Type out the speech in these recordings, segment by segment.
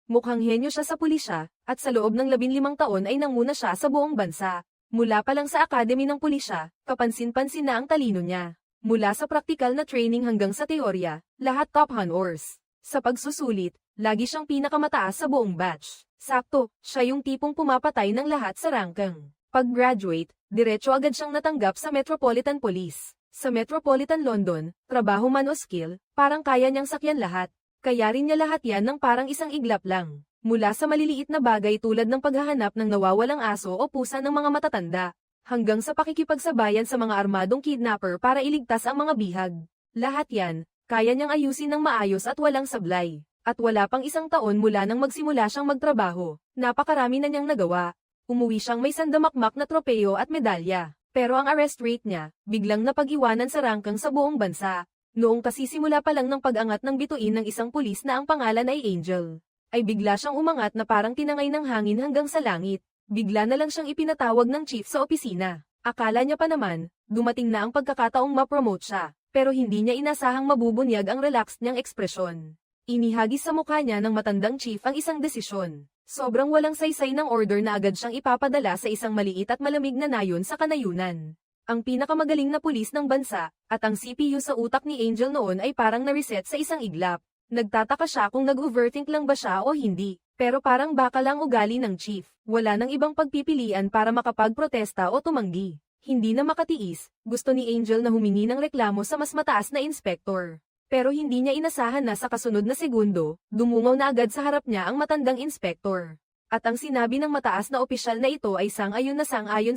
Mukhang henyo siya sa pulisya, at sa loob ng 15 taon ay nanguna siya sa buong bansa. Mula pa lang sa Akademi ng Pulisya, kapansin-pansin na ang talino niya. Mula sa praktikal na training hanggang sa teorya, lahat top honors. Sa pagsusulit, lagi siyang pinakamataas sa buong batch. Sakto, siya yung tipong pumapatay ng lahat sa ranking. Pag-graduate, diretso agad siyang natanggap sa Metropolitan Police. Sa Metropolitan London, trabaho man o skill, parang kaya niyang sakyan lahat. Kaya rin niya lahat yan ng parang isang iglap lang. Mula sa maliliit na bagay tulad ng paghahanap ng nawawalang aso o pusa ng mga matatanda, hanggang sa pakikipagsabayan sa mga armadong kidnapper para iligtas ang mga bihag. Lahat yan, kaya niyang ayusin ng maayos at walang sablay. At wala pang 1 taon mula nang magsimula siyang magtrabaho, napakarami na niyang nagawa. Umuwi siyang may sandamakmak na tropeyo at medalya. Pero ang arrest rate niya, biglang napag-iwanan sa ranking sa buong bansa. Noong kasisimula pa lang ng pag-angat ng bituin ng isang pulis na ang pangalan ay Angel, ay bigla siyang umangat na parang tinangay ng hangin hanggang sa langit. Bigla na lang siyang ipinatawag ng chief sa opisina. Akala niya pa naman, dumating na ang pagkakataong ma-promote siya, pero hindi niya inasahang mabubunyag ang relaxed niyang ekspresyon. Inihagis sa mukha niya ng matandang chief ang isang desisyon. Sobrang walang saysay ng order na agad siyang ipapadala sa isang maliit at malamig na nayon sa kanayunan. Ang pinakamagaling na pulis ng bansa, at ang CPU sa utak ni Angel noon ay parang na-reset sa isang iglap. Nagtataka siya kung nag-overthink lang ba siya o hindi, pero parang baka lang ugali ng chief. Wala nang ibang pagpipilian para makapagprotesta o tumanggi. Hindi na makatiis, gusto ni Angel na humingi ng reklamo sa mas mataas na inspektor. Pero hindi niya inasahan na sa kasunod na segundo, dumungaw na agad sa harap niya ang matandang inspektor. At ang sinabi ng mataas na opisyal na ito ay sang-ayon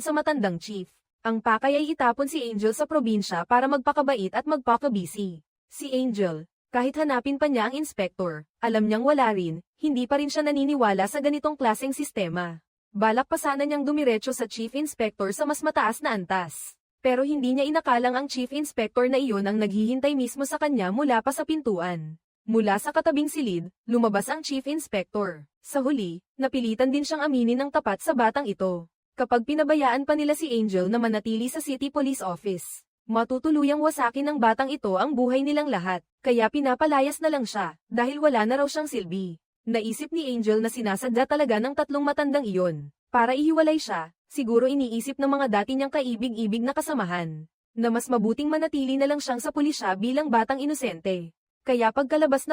sa matandang chief. Ang pakay ay itapon si Angel sa probinsya para magpakabait at magpakabisi. Si Angel, kahit hanapin pa niya ang inspektor, alam niyang wala rin, hindi pa rin siya naniniwala sa ganitong klaseng sistema. Balak pa sana niyang dumiretso sa chief inspector sa mas mataas na antas. Pero hindi niya inakalang ang chief inspector na iyon ang naghihintay mismo sa kanya mula pa sa pintuan. Mula sa katabing silid, lumabas ang chief inspector. Sa huli, napilitan din siyang aminin ng tapat sa batang ito. Kapag pinabayaan pa nila si Angel na manatili sa City Police Office, matutuluyang wasakin ng batang ito ang buhay nilang lahat, kaya pinapalayas na lang siya, dahil wala na raw siyang silbi. Naisip ni Angel na sinasadya talaga ng 3 matandang iyon. Para ihiwalay siya, siguro iniisip ng mga dati niyang kaibig-ibig na kasamahan, na mas mabuting manatili na lang siyang sa pulisya bilang batang inosente. Kaya pagkalabas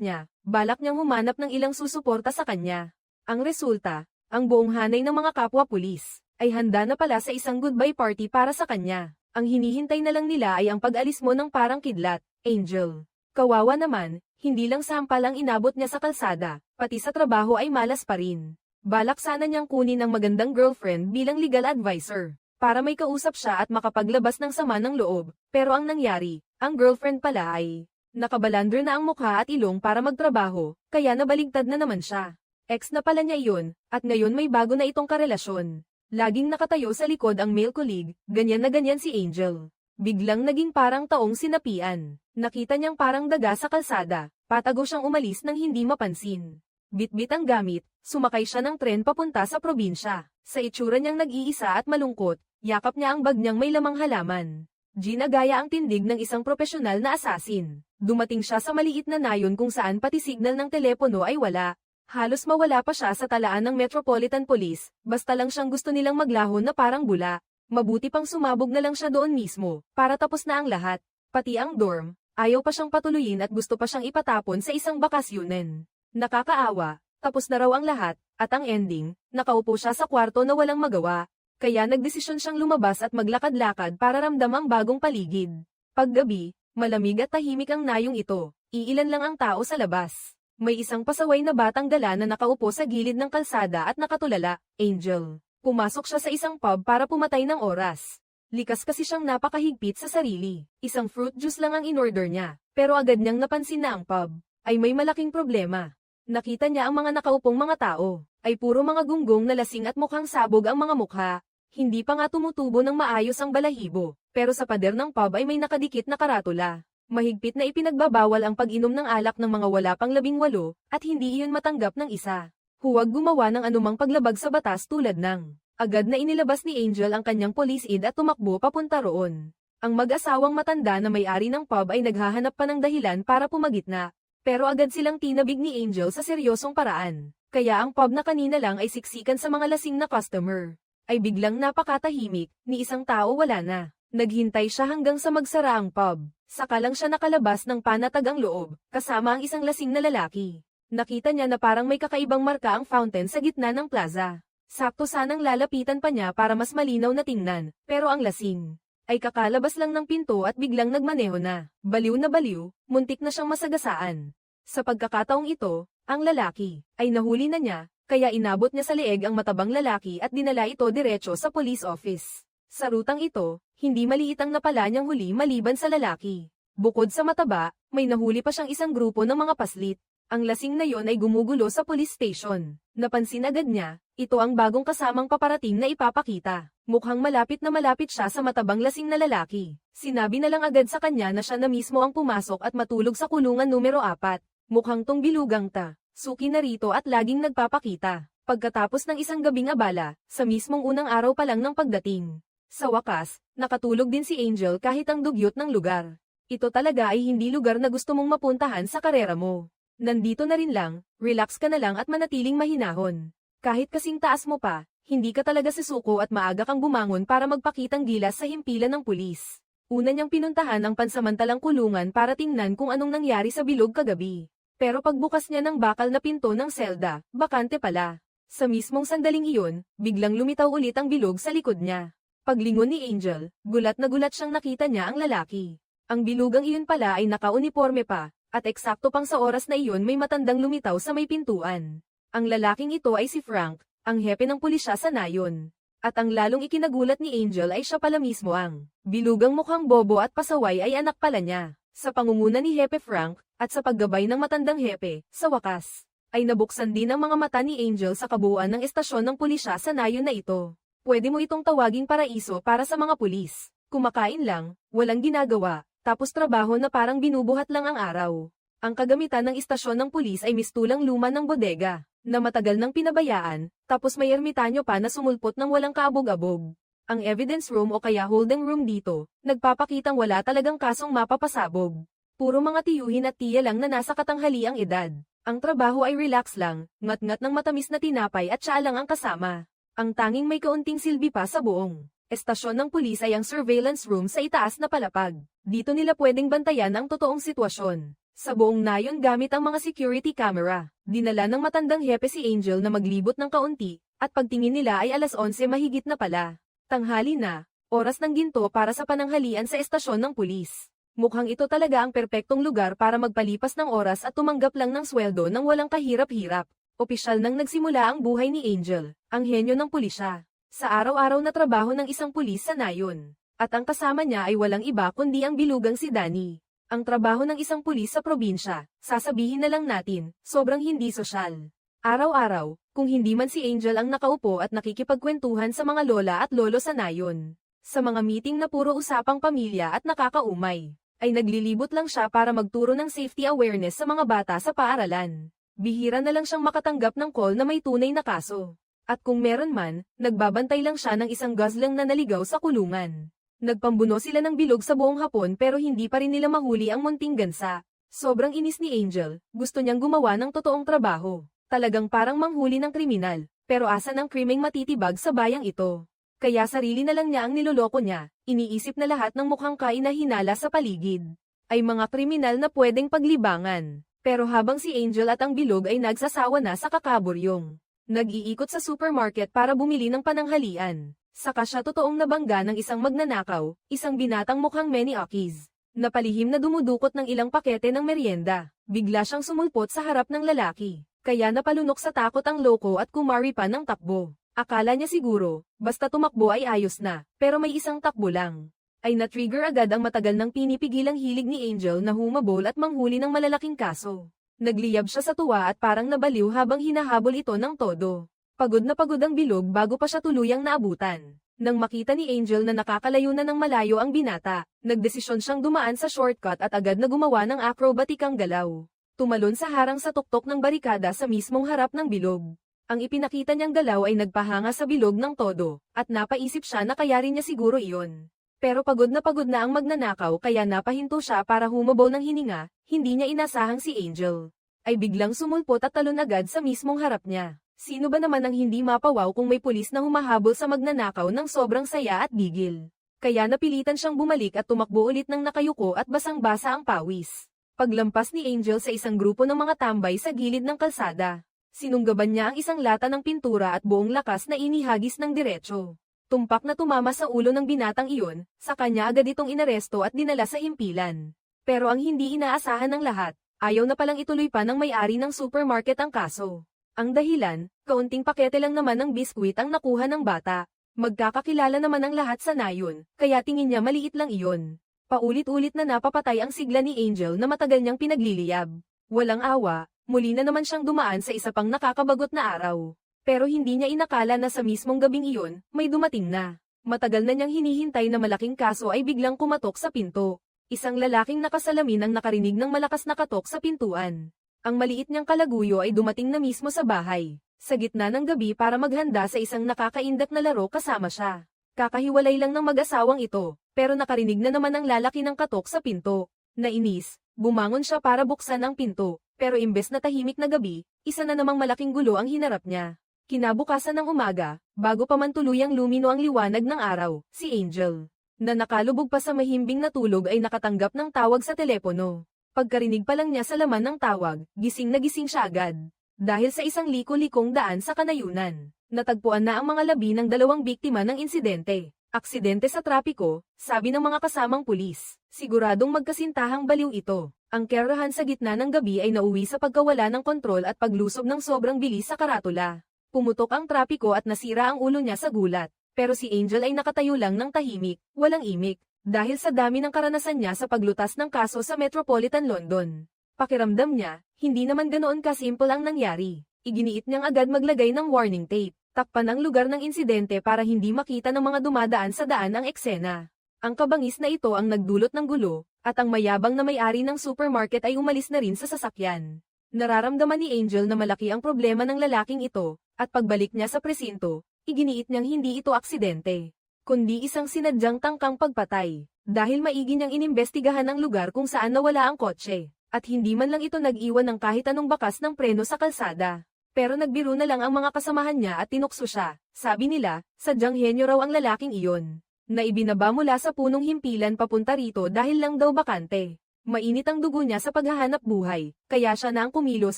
niya, balak niyang humanap ng ilang susuporta sa kanya. Ang resulta, ang buong hanay ng mga kapwa-pulis, ay handa na pala sa isang goodbye party para sa kanya. Ang hinihintay na lang nila ay ang pag-alis mo ng parang kidlat, Angel. Kawawa naman, hindi lang sampal ang inabot niya sa kalsada, pati sa trabaho ay malas pa rin. Balak sana niyang kunin ang magandang girlfriend bilang legal advisor, para may kausap siya at makapaglabas ng sama ng loob, pero ang nangyari, ang girlfriend pala ay nakabalandro na ang mukha at ilong para magtrabaho, kaya nabaligtad na naman siya. Ex na pala niya iyon, at ngayon may bago na itong karelasyon. Laging nakatayo sa likod ang male colleague, ganyan na ganyan si Angel. Biglang naging parang taong sinapian. Nakita niyang parang daga sa kalsada, patago siyang umalis nang hindi mapansin. Bitbit ang gamit, sumakay siya ng tren papunta sa probinsya. Sa itsura niyang nag-iisa at malungkot, yakap niya ang bag niyang may lamang halaman. Ginagaya ang tindig ng isang profesional na asasin. Dumating siya sa maliit na nayon kung saan pati signal ng telepono ay wala. Halos mawala pa siya sa talaan ng Metropolitan Police, basta lang siyang gusto nilang maglahon na parang bula. Mabuti pang sumabog na lang siya doon mismo, para tapos na ang lahat. Pati ang dorm, ayaw pa siyang patuloyin at gusto pa siyang ipatapon sa isang bakasyunen. Nakakaawa, tapos na raw ang lahat, at ang ending, nakaupo siya sa kwarto na walang magawa. Kaya nagdesisyon siyang lumabas at maglakad-lakad para ramdam ang bagong paligid. Paggabi, malamig at tahimik ang nayong ito, iilan lang ang tao sa labas. May isang pasaway na batang dala na nakaupo sa gilid ng kalsada at nakatulala, Angel. Pumasok siya sa isang pub para pumatay ng oras. Likas kasi siyang napakahigpit sa sarili. Isang fruit juice lang ang inorder niya, pero agad niyang napansin na ang pub ay may malaking problema. Nakita niya ang mga nakaupong mga tao, ay puro mga gunggong na lasing at mukhang sabog ang mga mukha. Hindi pa nga tumutubo ng maayos ang balahibo, pero sa pader ng pub ay may nakadikit na karatula. Mahigpit na ipinagbabawal ang pag-inom ng alak ng mga wala pang 18, at hindi iyon matanggap ng isa. Huwag gumawa ng anumang paglabag sa batas tulad ng. Agad na inilabas ni Angel ang kanyang police aid at tumakbo papunta roon. Ang mag-asawang matanda na may-ari ng pub ay naghahanap pa ng dahilan para pumagitna. Pero agad silang tinabig ni Angel sa seryosong paraan. Kaya ang pub na kanina lang ay siksikan sa mga lasing na customer, ay biglang napakatahimik, ni isang tao wala na. Naghintay siya hanggang sa magsara ang pub. Saka lang siya nakalabas ng panatagang loob, kasama ang isang lasing na lalaki. Nakita niya na parang may kakaibang marka ang fountain sa gitna ng plaza. Sakto sanang lalapitan pa niya para mas malinaw na tingnan, pero ang lasing ay kakalabas lang ng pinto at biglang nagmaneho na. Baliw na baliw, muntik na siyang masagasaan. Sa pagkakataong ito, ang lalaki ay nahuli na niya, kaya inabot niya sa leeg ang matabang lalaki at dinala ito diretso sa police office. Sa rutang ito, hindi maliit ang napala niyang huli maliban sa lalaki. Bukod sa mataba, may nahuli pa siyang isang grupo ng mga paslit. Ang lasing na yon ay gumugulo sa police station. Napansin agad niya, ito ang bagong kasamang paparating na ipapakita. Mukhang malapit na malapit siya sa matabang lasing na lalaki. Sinabi na lang agad sa kanya na siya na mismo ang pumasok at matulog sa kulungan numero 4. Mukhang tong bilugang ta, suki na rito at laging nagpapakita. Pagkatapos ng isang gabing abala, sa mismong unang araw pa lang ng pagdating. Sa wakas, nakatulog din si Angel kahit ang dugyot ng lugar. Ito talaga ay hindi lugar na gusto mong mapuntahan sa karera mo. Nandito na rin lang, relax ka na lang at manatiling mahinahon. Kahit kasing taas mo pa, hindi ka talaga sisuko at maaga kang bumangon para magpakitang gilas sa himpilan ng pulis. Una niyang pinuntahan ang pansamantalang kulungan para tingnan kung anong nangyari sa bilog kagabi. Pero pagbukas niya ng bakal na pinto ng selda, bakante pala. Sa mismong sandaling iyon, biglang lumitaw ulit ang bilog sa likod niya. Paglingon ni Angel, gulat na gulat siyang nakita niya ang lalaki. Ang bilugang iyon pala ay nakauniforme pa, at eksakto pang sa oras na iyon may matandang lumitaw sa may pintuan. Ang lalaking ito ay si Frank, ang hepe ng pulisya sa nayon. At ang lalong ikinagulat ni Angel ay siya pala mismo ang bilugang mukhang bobo at pasaway ay anak pala niya. Sa pangunguna ni Hepe Frank, at sa paggabay ng matandang hepe, sa wakas, ay nabuksan din ang mga mata ni Angel sa kabuuan ng estasyon ng pulisya sa nayon na ito. Pwede mo itong tawaging paraiso para sa mga pulis. Kumakain lang, walang ginagawa, tapos trabaho na parang binubuhat lang ang araw. Ang kagamitan ng istasyon ng pulis ay mistulang luma ng bodega, na matagal nang pinabayaan, tapos may ermitanyo pa na sumulpot ng walang kaabog-abog. Ang evidence room o kaya holding room dito, nagpapakitang wala talagang kasong mapapasabog. Puro mga tiyuhin at tiya lang na nasa katanghaliang edad. Ang trabaho ay relax lang, ngat-ngat ng matamis na tinapay at siya lang ang kasama. Ang tanging may kaunting silbi pa sa buong estasyon ng pulis ay ang surveillance room sa itaas na palapag. Dito nila pwedeng bantayan ang totoong sitwasyon. Sa buong nayon gamit ang mga security camera. Dinala ng matandang hepe si Angel na maglibot ng kaunti, at pagtingin nila ay 11:00 mahigit na pala. Tanghali na, oras ng ginto para sa pananghalian sa estasyon ng pulis. Mukhang ito talaga ang perpektong lugar para magpalipas ng oras at tumanggap lang ng sweldo nang walang kahirap-hirap. Opisyal nang nagsimula ang buhay ni Angel, ang henyo ng pulisya, sa araw-araw na trabaho ng isang pulis sa nayon. At ang kasama niya ay walang iba kundi ang bilugang si Danny. Ang trabaho ng isang pulis sa probinsya, sasabihin na lang natin, sobrang hindi sosyal. Araw-araw, kung hindi man si Angel ang nakaupo at nakikipagkwentuhan sa mga lola at lolo sa nayon. Sa mga meeting na puro usapang pamilya at nakakaumay, ay naglilibot lang siya para magturo ng safety awareness sa mga bata sa paaralan. Bihira na lang siyang makatanggap ng call na may tunay na kaso. At kung meron man, nagbabantay lang siya ng isang gazlang na naligaw sa kulungan. Nagpambuno sila ng bilog sa buong hapon pero hindi pa rin nila mahuli ang munting gansa. Sobrang inis ni Angel, gusto niyang gumawa ng totoong trabaho. Talagang parang manghuli ng kriminal, pero asan ang krimeng matitibag sa bayang ito? Kaya sarili na lang niya ang niloloko niya, iniisip na lahat ng mukhang kainahinala sa paligid ay mga kriminal na pwedeng paglibangan. Pero habang si Angel at ang bilog ay nagsasawa na sa kakaburyong, nag-iikot sa supermarket para bumili ng pananghalian. Saka siya totoong nabangga ng isang magnanakaw, isang binatang mukhang Manny Akis, na palihim na dumudukot ng ilang pakete ng merienda. Bigla siyang sumulpot sa harap ng lalaki, kaya napalunok sa takot ang loko at kumari pa ng takbo. Akala niya siguro, basta tumakbo ay ayos na, pero may isang takbo lang. Ay na-trigger agad ang matagal nang pinipigilang hilig ni Angel na humabol at manghuli ng malalaking kaso. Nagliyab siya sa tuwa at parang nabaliw habang hinahabol ito ng todo. Pagod na pagod ang bilog bago pa siya tuluyang naabutan. Nang makita ni Angel na nakakalayo na ng malayo ang binata, nagdesisyon siyang dumaan sa shortcut at agad na gumawa ng acrobatikang galaw. Tumalon sa harang sa tuktok ng barikada sa mismong harap ng bilog. Ang ipinakita niyang galaw ay nagpahanga sa bilog ng todo, at napaisip siya na kaya rin niya siguro iyon. Pero pagod na ang magnanakaw kaya napahinto siya para humabol ng hininga, hindi niya inasahang si Angel ay biglang sumulpot at talon agad sa mismong harap niya. Sino ba naman ang hindi mapawaw kung may pulis na humahabol sa magnanakaw ng sobrang saya at gigil? Kaya napilitan siyang bumalik at tumakbo ulit ng nakayuko at basang-basa ang pawis. Paglampas ni Angel sa isang grupo ng mga tambay sa gilid ng kalsada, sinunggaban niya ang isang lata ng pintura at buong lakas na inihagis ng diretso. Tumpak na tumama sa ulo ng binatang iyon, sa kanya agad itong inaresto at dinala sa himpilan. Pero ang hindi inaasahan ng lahat, ayaw na palang ituloy pa ng may-ari ng supermarket ang kaso. Ang dahilan, kaunting pakete lang naman ng biskwit ang nakuha ng bata. Magkakakilala naman ang lahat sa nayon, kaya tingin niya maliit lang iyon. Paulit-ulit na napapatay ang sigla ni Angel na matagal niyang pinagliliyab. Walang awa, muli na naman siyang dumaan sa isa pang nakakabagot na araw. Pero hindi niya inakala na sa mismong gabing iyon, may dumating na. Matagal na niyang hinihintay na malaking kaso ay biglang kumatok sa pinto. Isang lalaking nakasalamin ang nakarinig ng malakas na katok sa pintuan. Ang maliit niyang kalaguyo ay dumating na mismo sa bahay, sa gitna ng gabi para maghanda sa isang nakakaindak na laro kasama siya. Kakahiwalay lang ng mag-asawang ito, pero nakarinig na naman ang lalaki ng katok sa pinto. Nainis, bumangon siya para buksan ang pinto, pero imbes na tahimik na gabi, isa na namang malaking gulo ang hinarap niya. Kinabukasan ng umaga, bago pa man tuluyang lumino ang liwanag ng araw, si Angel, na nakalubog pa sa mahimbing na tulog ay nakatanggap ng tawag sa telepono. Pagkarinig pa lang niya sa laman ng tawag, gising na gising siya agad. Dahil sa isang liko-likong daan sa kanayunan, natagpuan na ang mga labi ng dalawang biktima ng insidente. Aksidente sa trapiko, sabi ng mga kasamang pulis. Siguradong magkasintahang baliw ito. Ang kerahan sa gitna ng gabi ay nauwi sa pagkawala ng kontrol at paglusob ng sobrang bilis sa karatula. Pumutok ang trapiko at nasira ang ulo niya sa gulat. Pero si Angel ay nakatayo lang ng tahimik, walang imik, dahil sa dami ng karanasan niya sa paglutas ng kaso sa Metropolitan London. Pakiramdam niya, hindi naman ganoon kasimple ang nangyari. Iginiit niyang agad maglagay ng warning tape, takpan ang lugar ng insidente para hindi makita ng mga dumadaan sa daan ang eksena. Ang kabangis na ito ang nagdulot ng gulo, at ang mayabang na may-ari ng supermarket ay umalis na rin sa sasakyan. Nararamdaman ni Angel na malaki ang problema ng lalaking ito, at pagbalik niya sa presinto, iginiit niyang hindi ito aksidente, kundi isang sinadyang tangkang pagpatay, dahil maigi niyang inimbestigahan ang lugar kung saan nawala ang kotse, at hindi man lang ito nag-iwan ng kahit anong bakas ng preno sa kalsada. Pero nagbiro na lang ang mga kasamahan niya at tinukso siya. Sabi nila, sadyang henyo raw ang lalaking iyon, na ibinaba mula sa punong himpilan papunta rito dahil lang daw bakante. Mainit ang dugo niya sa paghahanap buhay, kaya siya na ang kumilos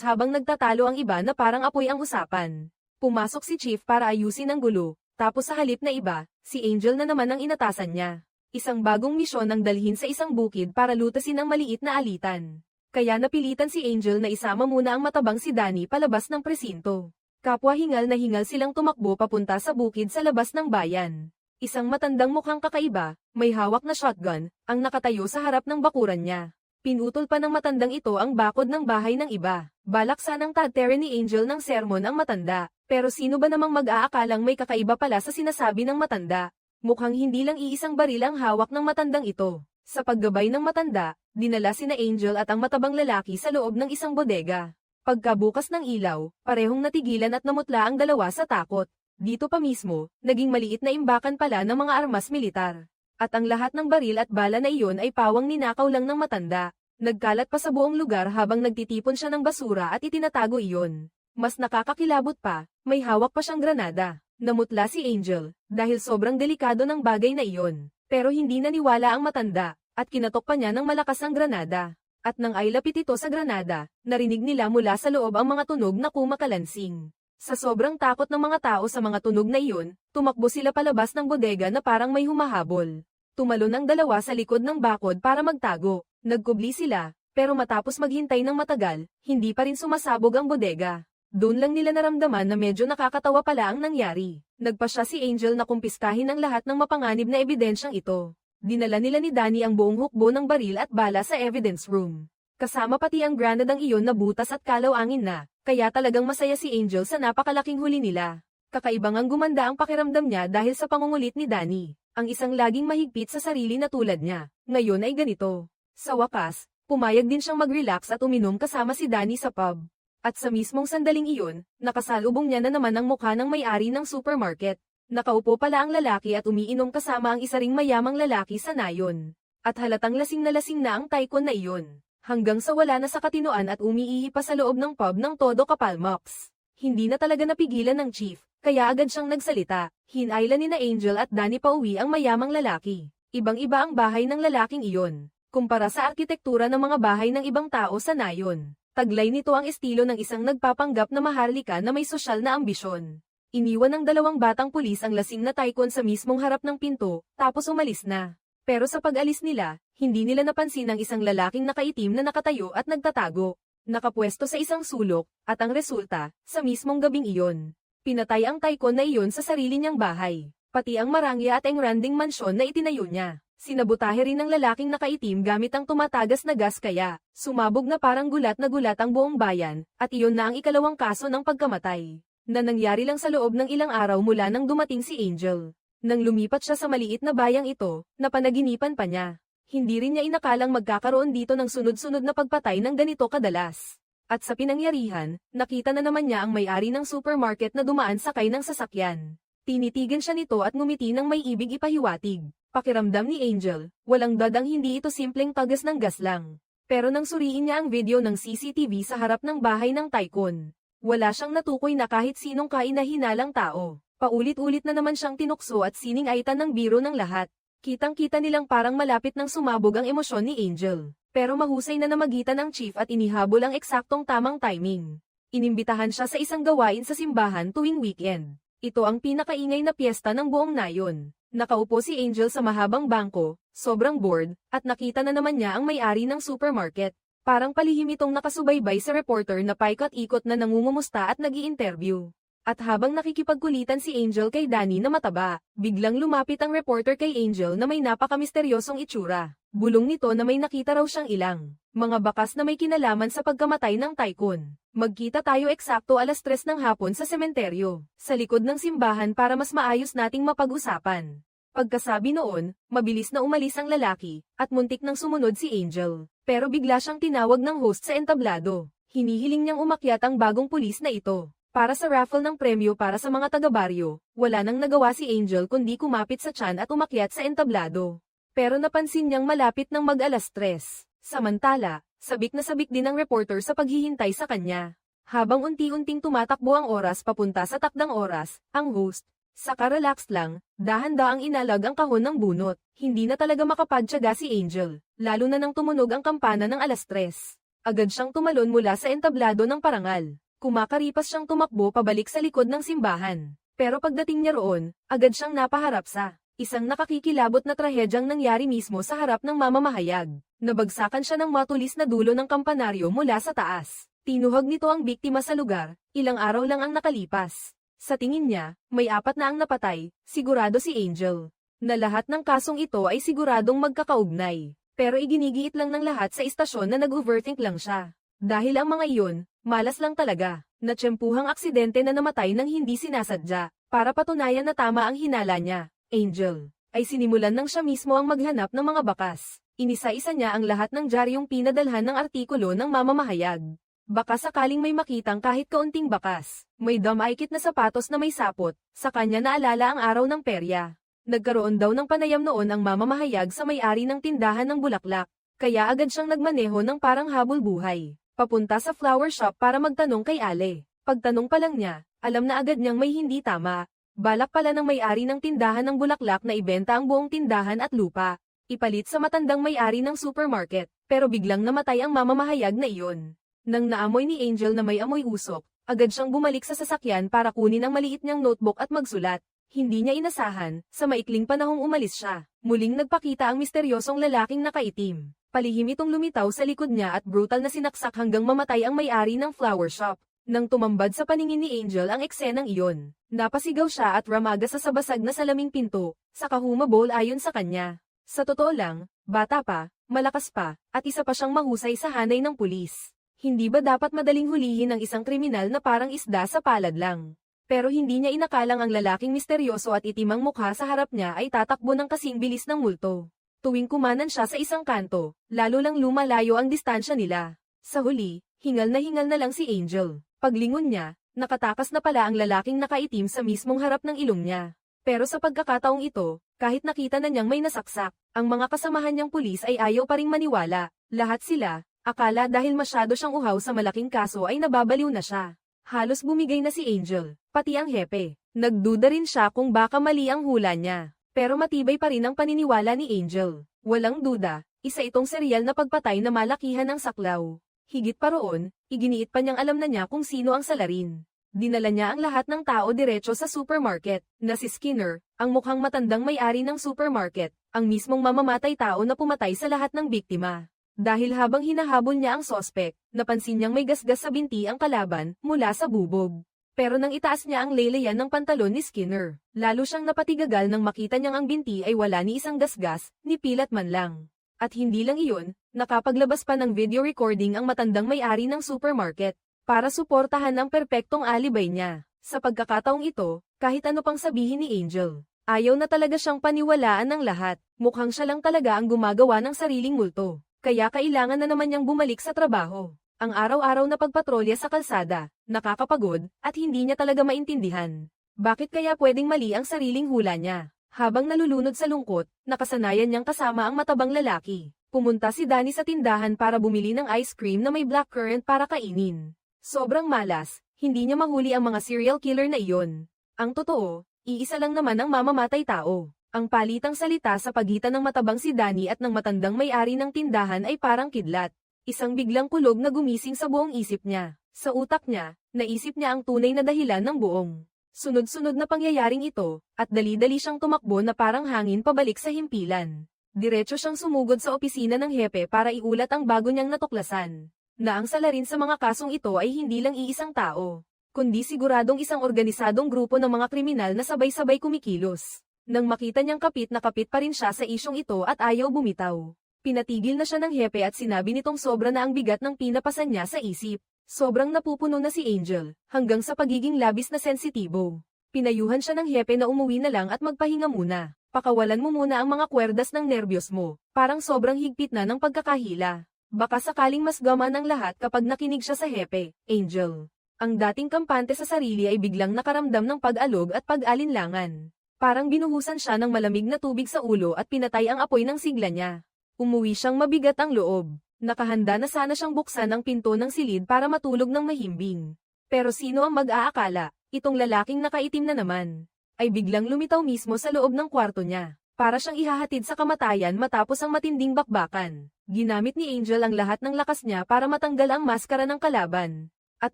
habang nagtatalo ang iba na parang apoy ang usapan. Pumasok si Chief para ayusin ang gulo, tapos sa halip na iba, si Angel na naman ang inatasan niya. Isang bagong misyon ang dalhin sa isang bukid para lutasin ang maliit na alitan. Kaya napilitan si Angel na isama muna ang matabang si Danny palabas ng presinto. Kapwa hingal na hingal silang tumakbo papunta sa bukid sa labas ng bayan. Isang matandang mukhang kakaiba, may hawak na shotgun, ang nakatayo sa harap ng bakuran niya. Pinutol pa ng matandang ito ang bakod ng bahay ng iba. Balak sanang tadtere ni Angel ng sermon ang matanda, pero sino ba namang mag-aakalang may kakaiba pala sa sinasabi ng matanda? Mukhang hindi lang iisang baril ang hawak ng matandang ito. Sa paggabay ng matanda, dinala sina Angel at ang matabang lalaki sa loob ng isang bodega. Pagkabukas ng ilaw, parehong natigilan at namutla ang dalawa sa takot. Dito pa mismo, naging maliit na imbakan pala ng mga armas militar. At ang lahat ng baril at bala na iyon ay pawang ninakaw lang ng matanda. Nagkalat pa sa buong lugar habang nagtitipon siya ng basura at itinatago iyon. Mas nakakakilabot pa, may hawak pa siyang granada. Namutla si Angel, dahil sobrang delikado ng bagay na iyon. Pero hindi naniwala ang matanda, at kinatok pa niya ng malakas ang granada. At nang ay lapit ito sa granada, narinig nila mula sa loob ang mga tunog na kumakalansing. Sa sobrang takot ng mga tao sa mga tunog na iyon, tumakbo sila palabas ng bodega na parang may humahabol. Tumalon ang dalawa sa likod ng bakod para magtago. Nagkubli sila, pero matapos maghintay ng matagal, hindi pa rin sumasabog ang bodega. Doon lang nila naramdaman na medyo nakakatawa pala ang nangyari. Nagpasya si Angel na kumpiskahin ang lahat ng mapanganib na ebidensyang ito. Dinala nila ni Danny ang buong hukbo ng baril at bala sa evidence room. Kasama pati ang granadang iyon na butas at kalaw-angin na, kaya talagang masaya si Angel sa napakalaking huli nila. Kakaibang ang gumanda ang pakiramdam niya dahil sa pangungulit ni Danny. Ang isang laging mahigpit sa sarili na tulad niya, ngayon ay ganito. Sa wakas, pumayag din siyang mag-relax at uminom kasama si Danny sa pub. At sa mismong sandaling iyon, nakasalubong niya na naman ang mukha ng may-ari ng supermarket. Nakaupo pala ang lalaki at umiinom kasama ang isa ring mayamang lalaki sa nayon. At halatang lasing na ang Tycoon na iyon. Hanggang sa wala na sa katinoan at umiihi pa sa loob ng pub ng todo kapalmoks. Hindi na talaga napigilan ng chief, kaya agad siyang nagsalita. Hinailan ni na Angel at Danny pauwi ang mayamang lalaki. Ibang-iba ang bahay ng lalaking iyon. Kumpara sa arkitektura ng mga bahay ng ibang tao sa nayon. Taglay nito ang estilo ng isang nagpapanggap na maharlika na may sosyal na ambisyon. Iniwan ng dalawang batang pulis ang lasing na Tycoon sa mismong harap ng pinto, tapos umalis na. Pero sa pag-alis nila, hindi nila napansin ang isang lalaking nakaitim na nakatayo at nagtatago. Nakapwesto sa isang sulok, at ang resulta, sa mismong gabing iyon. Pinatay ang Tycoon na iyon sa sarili niyang bahay. Pati ang marangya at engranding mansyon na itinayo niya. Sinabutahe rin ng lalaking nakaitim gamit ang tumatagas na gas kaya, sumabog na parang gulat na gulat ang buong bayan, at iyon na ang ikalawang kaso ng pagkamatay. Na nangyari lang sa loob ng ilang araw mula nang dumating si Angel. Nang lumipat siya sa maliit na bayang ito, napanaginipan pa niya. Hindi rin niya inakalang magkakaroon dito ng sunod-sunod na pagpatay ng ganito kadalas. At sa pinangyarihan, nakita na naman niya ang may-ari ng supermarket na dumaan sakay ng sasakyan. Tinitigan siya nito at ngumiti ng may ibig ipahiwatig. Pakiramdam ni Angel, walang dadang hindi ito simpleng tagas ng gas lang. Pero nang suriin niya ang video ng CCTV sa harap ng bahay ng Tycoon, wala siyang natukoy na kahit sinong kainahinalang tao. Paulit-ulit na naman siyang tinukso at siningaitan ng biro ng lahat. Kitang-kita nilang parang malapit nang sumabog ang emosyon ni Angel. Pero mahusay na namagitan ang chief at inihabol ang eksaktong tamang timing. Inimbitahan siya sa isang gawain sa simbahan tuwing weekend. Ito ang pinakaingay na piyesta ng buong nayon. Nakaupo si Angel sa mahabang bangko, sobrang bored, at nakita na naman niya ang may-ari ng supermarket. Parang palihim itong nakasubaybay sa reporter na paikot-ikot na nangungumusta at nag-i-interview. At habang nakikipagkulitan si Angel kay Danny na mataba, biglang lumapit ang reporter kay Angel na may napakamisteryosong itsura. Bulong nito na may nakita raw siyang ilang mga bakas na may kinalaman sa pagkamatay ng Tycoon. Magkita tayo eksakto 3:00 ng hapon sa sementeryo, sa likod ng simbahan para mas maayos nating mapag-usapan. Pagkasabi noon, mabilis na umalis ang lalaki, at muntik nang sumunod si Angel. Pero bigla siyang tinawag ng host sa entablado. Hinihiling niyang umakyat ang bagong pulis na ito. Para sa raffle ng premyo para sa mga taga-baryo, wala nang nagawa si Angel kundi kumapit sa tiyan at umakyat sa entablado. Pero napansin niyang malapit ng mag-3:00. Samantala, sabik na sabik din ang reporter sa paghihintay sa kanya. Habang unti-unting tumatakbo ang oras papunta sa takdang oras, ang host, saka relaxed lang, dahan-daang inalag ang kahon ng bunot. Hindi na talaga makapagtiyaga si Angel, lalo na nang tumunog ang kampana ng 3:00. Agad siyang tumalon mula sa entablado ng parangal. Kumakaripas siyang tumakbo pabalik sa likod ng simbahan. Pero pagdating niya roon, agad siyang napaharap sa isang nakakikilabot na trahedyang nangyari mismo sa harap ng mamamahayag. Nabagsakan siya ng matulis na dulo ng kampanaryo mula sa taas. Tinuhog nito ang biktima sa lugar, ilang araw lang ang nakalipas. Sa tingin niya, may 4 na ang napatay, sigurado si Angel. Na lahat ng kasong ito ay siguradong magkakaugnay. Pero iginigiit lang ng lahat sa istasyon na nag-overthink lang siya. Dahil ang mga iyon, malas lang talaga, natsyempuhang aksidente na namatay ng hindi sinasadya. Para patunayan na tama ang hinala niya, Angel, ay sinimulan nang siya mismo ang maghanap ng mga bakas. Inisa-isa niya ang lahat ng diaryong pinadalhan ng artikulo ng mamamahayag. Baka sakaling may makitang kahit kaunting bakas, may damaykit na sapatos na may sapot, sa kanya naalala ang araw ng perya. Nagkaroon daw ng panayam noon ang mamamahayag sa may-ari ng tindahan ng bulaklak, kaya agad siyang nagmaneho ng parang habol buhay. Papunta sa flower shop para magtanong kay Ale. Pagtanong pa lang niya, alam na agad niyang may hindi tama. Balak pala ng may-ari ng tindahan ng bulaklak na ibenta ang buong tindahan at lupa. Ipalit sa matandang may-ari ng supermarket, pero biglang namatay ang mamamahayag na iyon. Nang naamoy ni Angel na may amoy usok, agad siyang bumalik sa sasakyan para kunin ang maliit niyang notebook at magsulat. Hindi niya inasahan, sa maikling panahong umalis siya. Muling nagpakita ang misteryosong lalaking nakaitim. Palihim itong lumitaw sa likod niya at brutal na sinaksak hanggang mamatay ang may-ari ng flower shop. Nang tumambad sa paningin ni Angel ang eksenang iyon, napasigaw siya at ramaga sa sabasag na salaming pinto, saka humabol ayon sa kanya. Sa totoo lang, bata pa, malakas pa, at isa pa siyang mahusay sa hanay ng pulis. Hindi ba dapat madaling hulihin ang isang kriminal na parang isda sa palad lang? Pero hindi niya inakalang ang lalaking misteryoso at itimang mukha sa harap niya ay tatakbo ng kasing bilis ng multo. Tuwing kumanan siya sa isang kanto, lalo lang lumalayo ang distansya nila. Sa huli, hingal na lang si Angel. Paglingon niya, nakatakas na pala ang lalaking nakaitim sa mismong harap ng ilong niya. Pero sa pagkakataong ito, kahit nakita na niyang may nasaksak, ang mga kasamahan niyang pulis ay ayaw pa ring maniwala. Lahat sila, akala dahil masyado siyang uhaw sa malaking kaso ay nababaliw na siya. Halos bumigay na si Angel, pati ang hepe. Nagduda rin siya kung baka mali ang hula niya. Pero matibay pa rin ang paniniwala ni Angel. Walang duda, isa itong seryal na pagpatay na malakihan ng saklaw. Higit pa roon, iginiit pa niyang alam na niya kung sino ang salarin. Dinala niya ang lahat ng tao diretso sa supermarket, na si Skinner, ang mukhang matandang may-ari ng supermarket, ang mismong mamamatay tao na pumatay sa lahat ng biktima. Dahil habang hinahabol niya ang sospek, napansin niyang may gasgas sa binti ang kalaban, mula sa bubog. Pero nang itaas niya ang laylayan ng pantalon ni Skinner, lalo siyang napatigagal nang makita niyang ang binti ay wala ni isang gasgas, ni pilat man lang. At hindi lang iyon, nakapaglabas pa ng video recording ang matandang may-ari ng supermarket, para suportahan ang perpektong alibay niya. Sa pagkakataong ito, kahit ano pang sabihin ni Angel, ayaw na talaga siyang paniwalaan ng lahat, mukhang siya lang talaga ang gumagawa ng sariling multo. Kaya kailangan na naman niyang bumalik sa trabaho. Ang araw-araw na pagpatrolya sa kalsada, nakakapagod, at hindi niya talaga maintindihan. Bakit kaya pwedeng mali ang sariling hula niya? Habang nalulunod sa lungkot, nakasanayan niyang kasama ang matabang lalaki. Pumunta si Danny sa tindahan para bumili ng ice cream na may blackcurrant para kainin. Sobrang malas, hindi niya mahuli ang mga serial killer na iyon. Ang totoo, iisa lang naman ang mamamatay tao. Ang palitang salita sa pagitan ng matabang si Danny at ng matandang may-ari ng tindahan ay parang kidlat. Isang biglang kulog na gumising sa buong isip niya. Sa utak niya, naisip niya ang tunay na dahilan ng buong sunod-sunod na pangyayaring ito, at dali-dali siyang tumakbo na parang hangin pabalik sa himpilan. Diretso siyang sumugod sa opisina ng hepe para iulat ang bago niyang natuklasan. Na ang salarin sa mga kasong ito ay hindi lang iisang tao, kundi siguradong isang organisadong grupo ng mga kriminal na sabay-sabay kumikilos. Nang makita niyang kapit na kapit pa rin siya sa isyong ito at ayaw bumitaw, pinatigil na siya ng hepe at sinabi nitong sobra na ang bigat ng pinapasan niya sa isip. Sobrang napupuno na si Angel, hanggang sa pagiging labis na sensitibo. Pinayuhan siya ng hepe na umuwi na lang at magpahinga muna. Pakawalan mo muna ang mga kwerdas ng nerbiyos mo, parang sobrang higpit na ng pagkakahila. Baka sakaling mas gaman ang lahat kapag nakinig siya sa hepe, Angel. Ang dating kampante sa sarili ay biglang nakaramdam ng pag-alog at pag-alinlangan. Parang binuhusan siya ng malamig na tubig sa ulo at pinatay ang apoy ng sigla niya. Umuwi siyang mabigat ang loob. Nakahanda na sana siyang buksan ang pinto ng silid para matulog ng mahimbing. Pero sino ang mag-aakala, itong lalaking nakaitim na naman, ay biglang lumitaw mismo sa loob ng kwarto niya. Para siyang ihahatid sa kamatayan matapos ang matinding bakbakan. Ginamit ni Angel ang lahat ng lakas niya para matanggal ang maskara ng kalaban. At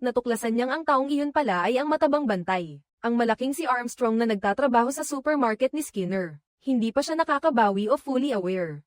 natuklasan niyang ang taong iyon pala ay ang matabang bantay. Ang malaking si Armstrong na nagtatrabaho sa supermarket ni Skinner. Hindi pa siya nakakabawi o fully aware.